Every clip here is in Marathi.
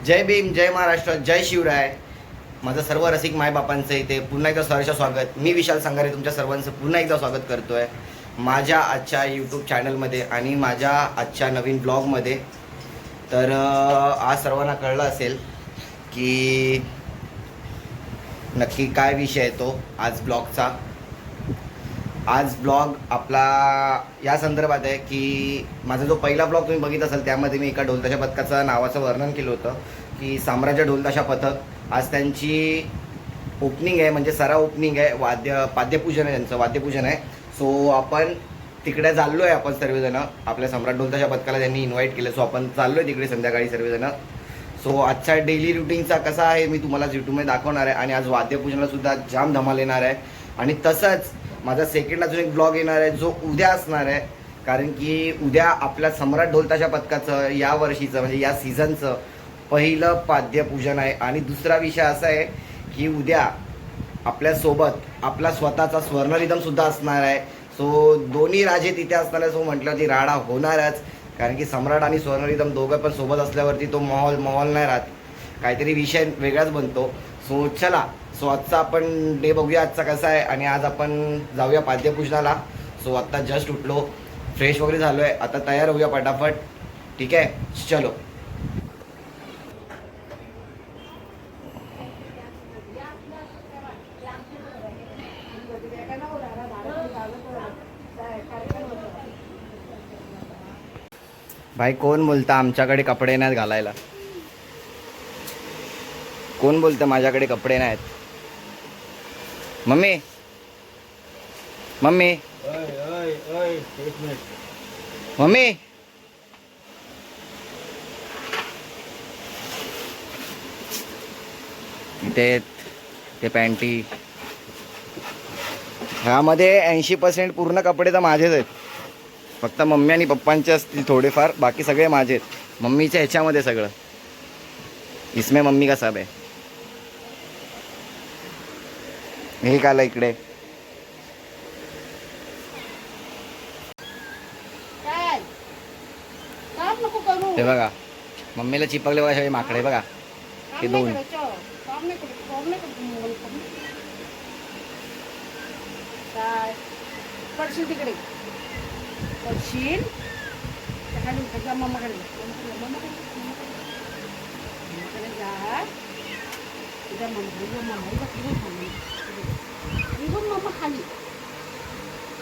जय भीम, जय महाराष्ट्र, जय शिवराय. माझं सर्व रसिक मायबापांचं इथे पुन्हा एकदा सहर्ष स्वागत. मी विशाल संघारे तुमच्या सर्वांचं पुन्हा एकदा स्वागत करतोय माझ्या आजच्या यूट्यूब चॅनलमध्ये आणि माझ्या आजच्या नवीन ब्लॉगमध्ये. तर आज सर्वांना कळलं असेल की नक्की काय विषय आहे तो आज ब्लॉगचा. आज ब्लॉग आपला या संदर्भात आहे की माझा जो पहिला ब्लॉग तुम्ही बघित असाल त्यामध्ये मी एका ढोलताशा पथकाचं नावाचं वर्णन केलं होतं की साम्राज्य ढोलताशा पथक. आज त्यांची ओपनिंग आहे, म्हणजे सराव ओपनिंग आहे, पाद्यपूजन आहे, त्यांचं वाद्यपूजन आहे. सो आपण तिकडे चाललो आहे, आपण सर्वजणं आपल्या सम्राट ढोलताशा पथकाला त्यांनी इन्व्हाइट केलं. सो आपण चाललो आहे तिकडे संध्याकाळी सर्वजणं. सो आजचा डेली रुटीनचा कसा आहे मी तुम्हाला यूट्यूबमध्ये दाखवणार आहे आणि आज वाद्यपूजनाला सुद्धा जाम धमाल येणार आहे. आणि तसंच माझा सेकंड अजून एक ब्लॉग येणार आहे जो उद्या असणार आहे, कारण की उद्या आपल्या सम्राट ढोलताशा पथकाचं या वर्षीचं म्हणजे या सीझनचं पहिलं पाद्यपूजन आहे. आणि दुसरा विषय असा आहे की उद्या आपल्यासोबत आपला स्वतःचा स्वर्ण रिदमसुद्धा असणार आहे. सो दोन्ही राजे तिथे असणार आहे. सो म्हटलं ती राडा होणारच, कारण की सम्राट आणि स्वर्ण रिदम दोघं पण सोबत असल्यावरती तो माहोल नाही राहत, काहीतरी विषय वेगळाच बनतो. सो चला, सो आजचा आपण डे बघूया आजचा कसा आहे आणि आज आपण जाऊया पाद्यपूजनाला. सो आत्ता जस्ट उठलो, फ्रेश वगैरे झालो आहे, आता तयार होऊया पटापट. ठीक आहे, चलो. भाई कोण बोलतं आमच्याकडे कपडे नाहीत घालायला? कोण बोलतं माझ्याकडे कपडे नाहीत? मम्मी मम्मी मम्मी इथे ते पॅन्टी ह्यामध्ये 80% पूर्ण कपडे तर माझेच आहेत. फक्त मम्मी आणि पप्पांचे असतील थोडेफार, बाकी सगळे माझे आहेत. मम्मीच्या ह्याच्यामध्ये सगळं इसमें मम्मी का सब आहे. हे काला इकडे हे बघा, मम्मीला चिपकले बघा सगळे माकडे बघा. हे दोन पडशील तिकडे, पडशील मम्माकडे जा. मम्मा खाली,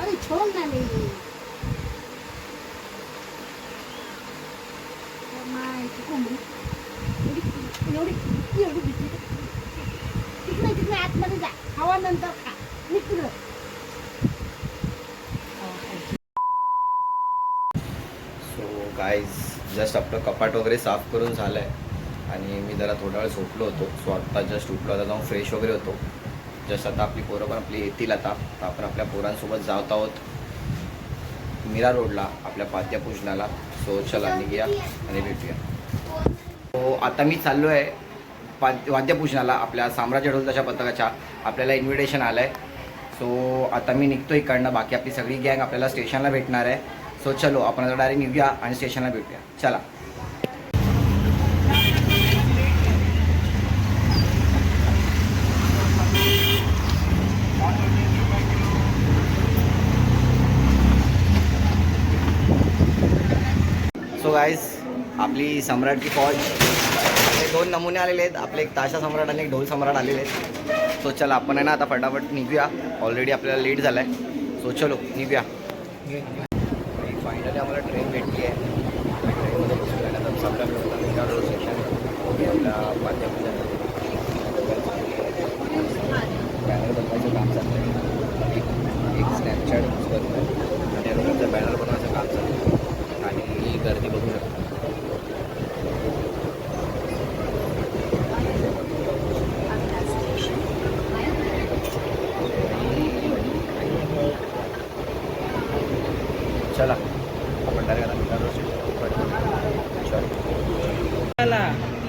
अरे छोड़ ना ले. तिकडे आतमध्ये जा, हवा नंतर खा. तिकडं गाईज जस्ट आपलं कपाट वगैरे साफ करून झालं आहे आणि मी जरा थोडा वेळ झोपलो होतो. सो आत्ता जस्ट उठलो, आता जाऊन फ्रेश वगैरे होतो. जस्ट आता आपली पोरं पण आपली येतील. आता आपण आपल्या पोरांसोबत जात आहोत मीरा रोडला आपल्या पाद्यपूजनाला. सो चला निघूया आणि भेटूया. सो आता मी चाललो आहे वाद्यपूजनाला आपल्या साम्राज्य ढोलताशा पथकाच्या. आपल्याला इन्व्हिटेशन आलं आहे. सो आता मी निघतो इकडनं, बाकी आपली सगळी गँग आपल्याला स्टेशनला भेटणार आहे. सो चलो आपण आता डायरेक्ट निघूया आणि स्टेशनला भेटूया. चला. सो गाईज आपली सम्राटची फौज, आपले दोन नमुने आलेले आहेत. आपले एक ताशा सम्राट आणि एक ढोल सम्राट आलेले आहेत. सो चला आपण आहे ना आता फटाफट निघूया. ऑलरेडी आपल्याला लेट झाला आहे. सो चलो निघूया. फायनली आम्हाला ट्रेन भेटली आहे. ट्रेनमध्ये बसलो आहे. आता आपल्या रोड स्टेशन आपल्या पाद्यपूजन बॅनर बनवायचं काम चाललं आहे. एक स्नॅपचॅट करतो आणि त्यानंतर बॅनर बनवायचं काम चाललं आहे आणि ही गर्दी बघू शकतो.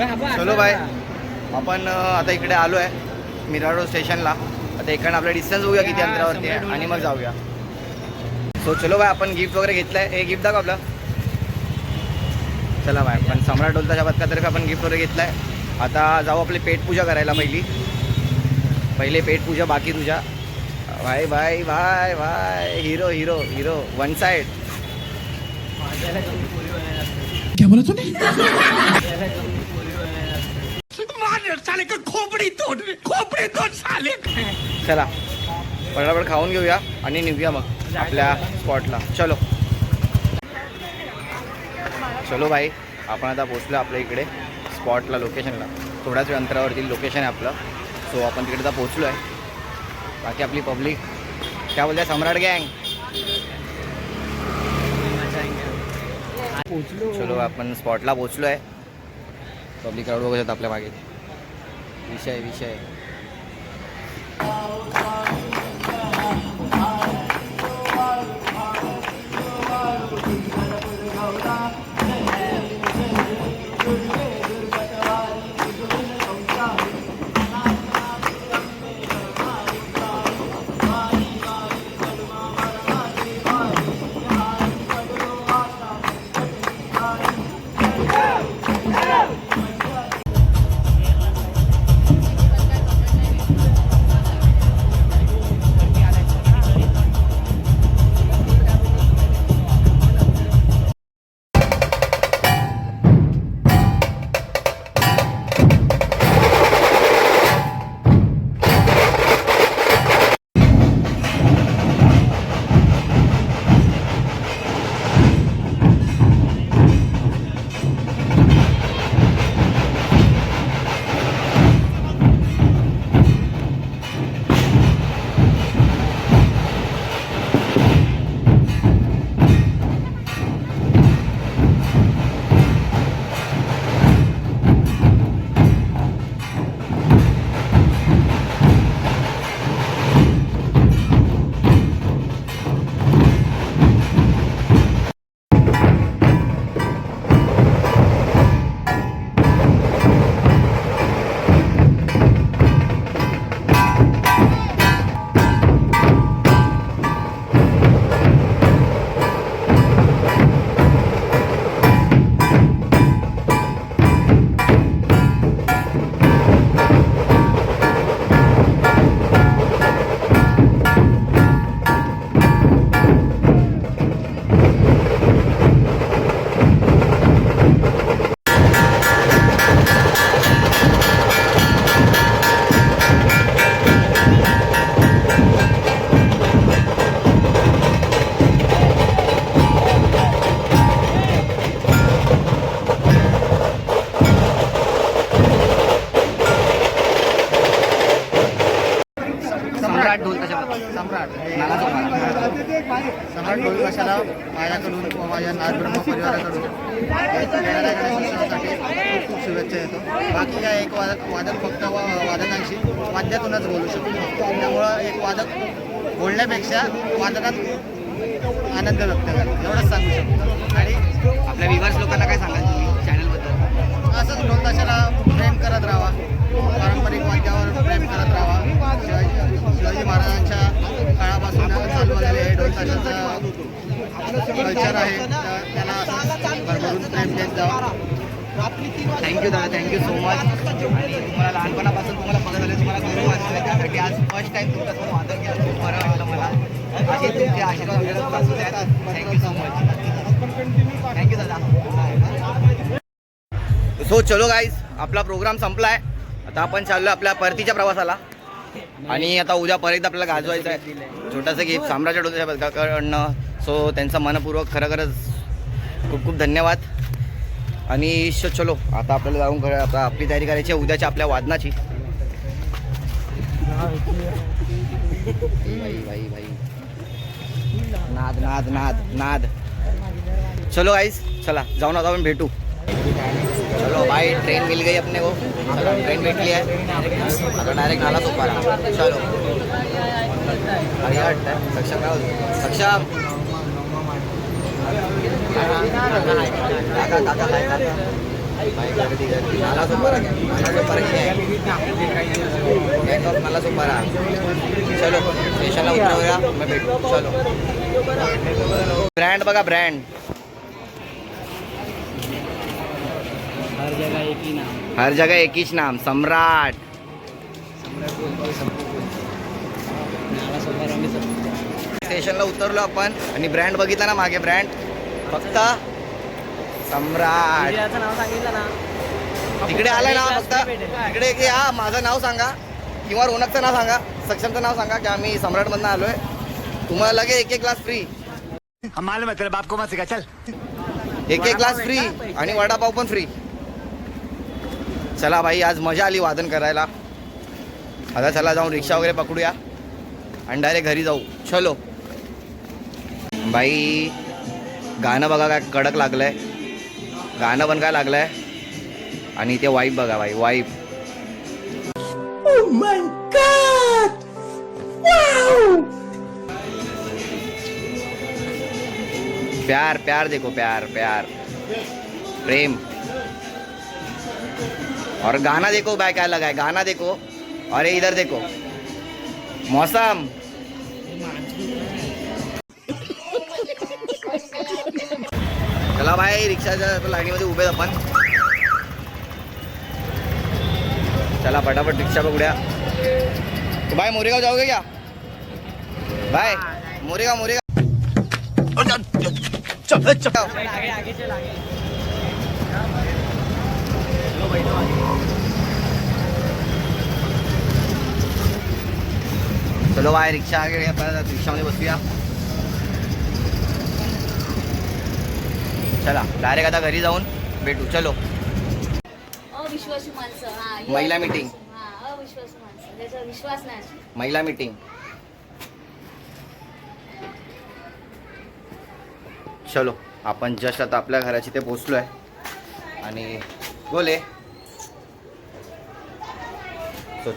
चलो बाय. आपण आता इकडे आलो आहे मिराडो स्टेशनला. आता इकडनं आपला डिस्टन्स बघूया किती अंतरावरती आहे आणि मग जाऊया. सो चलो बाय, आपण गिफ्ट वगैरे घेतलं आहे. हे गिफ्ट दाखव आपलं. चला बाय, पण सम्राट ढोलताशा पथकातर्फे आपण गिफ्ट वगैरे घेतलं आहे. आता जाऊ आपली पेटपूजा करायला. पहिले पेटपूजा बाकी तुझ्या. भाई भाई भाई भाई hero hero hero one side. क्या बोला तूने? साले का खोपड़ी तोड़ साले. चला पटापट खाऊन घेऊया आणि निघूया मग आपल्या स्पॉटला. चलो चलो भाई, आपण आता पोचलो आपल्या इकडे स्पॉटला, लोकेशनला. थोड्याच वेळ अंतरावरती लोकेशन आहे आपलं. सो आपण तिकडे आता पोचलो आहे. बाकी आपली पब्लिक क्या बोलते, सम्राट गँग. चलो आपण स्पॉटला पोचलो आहे. पब्लिक क्राऊड बघत आपल्या मागे. विषय सम्राट ढोलताशा सम्राट ढोलताशाला माझ्याकडून व माझ्या नादब्रह्म परिवाराकडून येणाऱ्या गणेशोत्सवासाठी खूप खूप शुभेच्छा येतो. बाकी काय, एक वादक फक्त वादकांशी वाद्यातूनच बोलू शकतो. त्यामुळं एक वादक बोलण्यापेक्षा वादनात आनंद व्यक्त करा, एवढंच सांगू शकतो. आणि आपल्या विवर्स लोकांना काय सांगाल तुम्ही चॅनलबद्दल? असंच ढोलताशाला प्रेम करत राहा, पारंपरिक वाद्यावर प्रेम करत राहा. शिवाजी महाराजांच्या काळापासून चालू आलेले हे ढोलताशाचं कल्चर आहे, त्याला असं भरभरून प्रेम देत जावं. थँक्यू दादा, थँक्यू सो मच. आणि तुम्हाला लहानपणापासून तुम्हाला बघत आले, तुम्हाला गौरव वाटतोय त्यासाठी आज फर्स्ट टाइम तुमच्यासमोर वादन केलं, खूप बरं वाटलं मला. असे तुमचे आशीर्वाद वगैरे असू द्या. Thank you so much. थँक्यू दादा. सो चलो गाईज, आपला प्रोग्राम संपला आहे. आता आपण चाललो आपल्या परतीच्या प्रवासाला. आणि आता उद्या परत आपल्याला गाजवायचं आहे छोटंसं गिफ्ट सम्राट ढोलताशा पथकाकडनं. सो त्यांचं मनपूर्वक खरंच खूप खूप धन्यवाद. आणि चलो आता आपल्याला जाऊन आता आपली तयारी करायची आहे उद्याच्या आपल्या वादनाची. भाई भाई भाई नाद नाद नाद नाद. चलो गाइस, चला जाऊन आता आपण भेटू. चलो भाई, ट्रेन मिल गई अपने को. ट्रेन भेटली आहे आता, डायरेक्ट नाला सोपारा. चलो अरे सक्षम काय होतं, सक्षम काका काका काय काका भाई गर्दी गर्दी नाला सुपारा क्या नाला सुपारा क्या है गैंग ऑफ नाला सुपारा चलो स्टेशनला उतरूया मग भेटू चलो ब्रँड बघा ब्रँड हर जगह एक हीच नाम सम्राट स्टेशनला उतरलो आपण आणि ब्रँड बघितला ना मागे ब्रँड फक्त सम्राट नाव सांगितलं ना तिकडे आलाय ना फक्त तिकडे की हा माझं नाव सांगा किंवा रोनकचं नाव सांगा सक्षमचं नाव सांगा की आम्ही सम्राटमधनं आलोय तुम्हाला लगेच एक ग्लास फ्री मालूम है तेरे बाप को मत सिखा चल एक ग्लास फ्री आणि वडापाव पण फ्री चला भाई आज मजा आली वादन करायला आता चला जाऊन रिक्षा वगैरे पकडूया आणि डायरेक्ट घरी जाऊ चलो बाई गाणं बघा काय कडक लागलंय गाणं पण काय लागलंय आणि ते वाईब बघा बाई वाईब प्यार प्यार देखो प्यार प्यार प्रेम और गाना देखो भाई क्या लगा है गाना देखो और ये इधर देखो मौसम चला भाई रिक्षाच्या लाईनीमध्ये उभे आपण चला फटाफट रिक्षा पकडूया तो भाई मोरेगाव जाओगे क्या भाई मोरेगाव मोरेगाव आगे आगे चल आगे चलो भाई रिक्षा आगे आपण रिक्षामध्ये बसूया चला डायरेक्ट आता घरी जाऊन भेटू चलो अविश्वासू माणसं हा ही महिला अविश्वासू. meeting. हा अविश्वासू माणसं त्याचा विश्वास नाही अशी. महिला मीटिंग चलो आपण जस्ट आता आपल्या घराची ते पोचलो आहे आणि बोले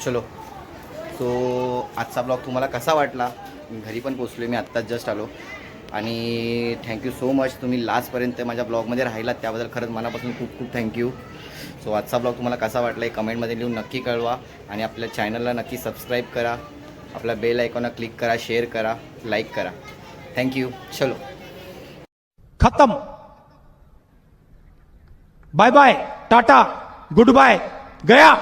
चलो सो आजचा ब्लॉग तुम्हाला कसा वाटला घरी पण पोचलो मी आत्ताच जस्ट आलो आणि थँक्यू सो मच तुम्ही लास्टपर्यंत माझ्या ब्लॉगमध्ये राहिलात त्याबद्दल खरंच मनापासून खूप खूप थँक्यू सो आजचा ब्लॉग तुम्हाला कसा वाटला हे कमेंटमध्ये लिहून नक्की कळवा आणि आपल्या चॅनलला नक्की सबस्क्राईब करा आपल्या बेल आयकॉनला क्लिक करा शेअर करा लाईक करा थँक्यू चलो खत्म bye bye tata goodbye गया